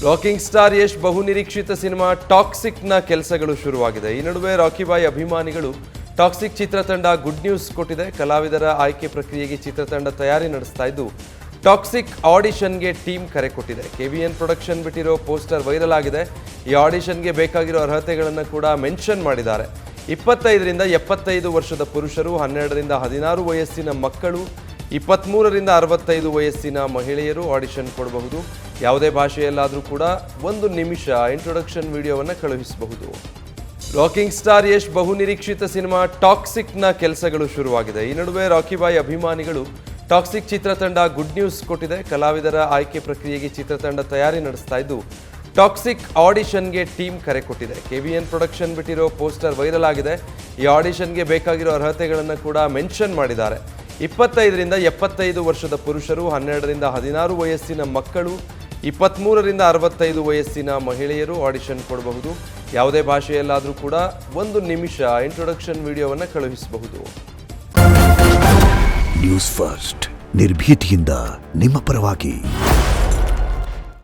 Rocking star Yash ಬಹುನಿರೀಕ್ಷಿತ cinema ಟಾಕ್ಸಿಕ್ನ ಕೆಲಸಗಳು ಶುರುವಾಗಿದೆ. ಈ ನಡುವೆ ರಾಕಿ ಬಾಯ್ ಅಭಿಮಾನಿಗಳು ಟಾಕ್ಸಿಕ್ ಚಿತ್ರತಂಡ ಗುಡ್ ನ್ಯೂಸ್ ಕೊಟ್ಟಿದೆ. ಕಲಾವಿದರ ಆಯ್ಕೆ ಪ್ರಕ್ರಿಯೆಗೆ ಚಿತ್ರತಂಡ ತಯಾರಿ ನಡೆಸ್ತಾ ಇದ್ದು ಟಾಕ್ಸಿಕ್ ಆಡಿಷನ್ಗೆ ಟೀಮ್ ಕರೆ ಕೊಟ್ಟಿದೆ. KVN ಪ್ರೊಡಕ್ಷನ್ ಬಿಟ್ಟಿರೋ ಪೋಸ್ಟರ್ ವೈರಲ್ ಆಗಿದೆ. ಈ ಆಡಿಷನ್ಗೆ ಬೇಕಾಗಿರೋ ಅರ್ಹತೆಗಳನ್ನು ಕೂಡ ಮೆನ್ಷನ್ ಮಾಡಿದ್ದಾರೆ. 25 ರಿಂದ 75 ವರ್ಷದ ಪುರುಷರು, 12 ರಿಂದ 16 ವಯಸ್ಸಿನ ಮಕ್ಕಳು, 23 ರಿಂದ 65 ವಯಸ್ಸಿನ ಮಹಿಳೆಯರು ಆಡಿಷನ್ ಕೊಡಬಹುದು. ಯಾವುದೇ ಭಾಷೆಯಲ್ಲಾದರೂ ಕೂಡ 1 ನಿಮಿಷ ಇಂಟ್ರೊಡಕ್ಷನ್ ವಿಡಿಯೋವನ್ನು ಕಳುಹಿಸಬಹುದು. ರಾಕಿಂಗ್ ಸ್ಟಾರ್ ಯಶ್ ಬಹುನಿರೀಕ್ಷಿತ ಸಿನಿಮಾ ಟಾಕ್ಸಿಕ್ನ ಕೆಲಸಗಳು ಶುರುವಾಗಿದೆ. ಈ ನಡುವೆ ರಾಕಿ ಬಾಯ್ ಅಭಿಮಾನಿಗಳು ಟಾಕ್ಸಿಕ್ ಚಿತ್ರತಂಡ ಗುಡ್ ನ್ಯೂಸ್ ಕೊಟ್ಟಿದೆ. ಕಲಾವಿದರ ಆಯ್ಕೆ ಪ್ರಕ್ರಿಯೆಗೆ ಚಿತ್ರತಂಡ ತಯಾರಿ ನಡೆಸ್ತಾ ಇದ್ದು ಟಾಕ್ಸಿಕ್ ಆಡಿಷನ್ಗೆ ಟೀಮ್ ಕರೆ ಕೊಟ್ಟಿದೆ. KVN ಪ್ರೊಡಕ್ಷನ್ ಬಿಟ್ಟಿರೋ ಪೋಸ್ಟರ್ ವೈರಲ್ ಆಗಿದೆ. ಈ ಆಡಿಷನ್ಗೆ ಬೇಕಾಗಿರೋ ಅರ್ಹತೆಗಳನ್ನು ಕೂಡ ಮೆನ್ಷನ್ ಮಾಡಿದ್ದಾರೆ. 25 ರಿಂದ 75 ವರ್ಷದ ಪುರುಷರು, 12 ರಿಂದ 16 ವಯಸ್ಸಿನ ಮಕ್ಕಳು, 23 ರಿಂದ 65 ವಯಸ್ಸಿನ ಮಹಿಳೆಯರು ಆಡಿಷನ್ ಕೊಡಬಹುದು. ಯಾವುದೇ ಭಾಷೆಯಲ್ಲಾದರೂ ಕೂಡ 1 ನಿಮಿಷ ಇಂಟ್ರೊಡಕ್ಷನ್ ವಿಡಿಯೋವನ್ನು ಕಳುಹಿಸಬಹುದು. ನ್ಯೂಸ್ ಫಸ್ಟ್ ನಿರ್ಭೀತಿಯಿಂದ ನಿಮ್ಮ ಪರವಾಗಿ.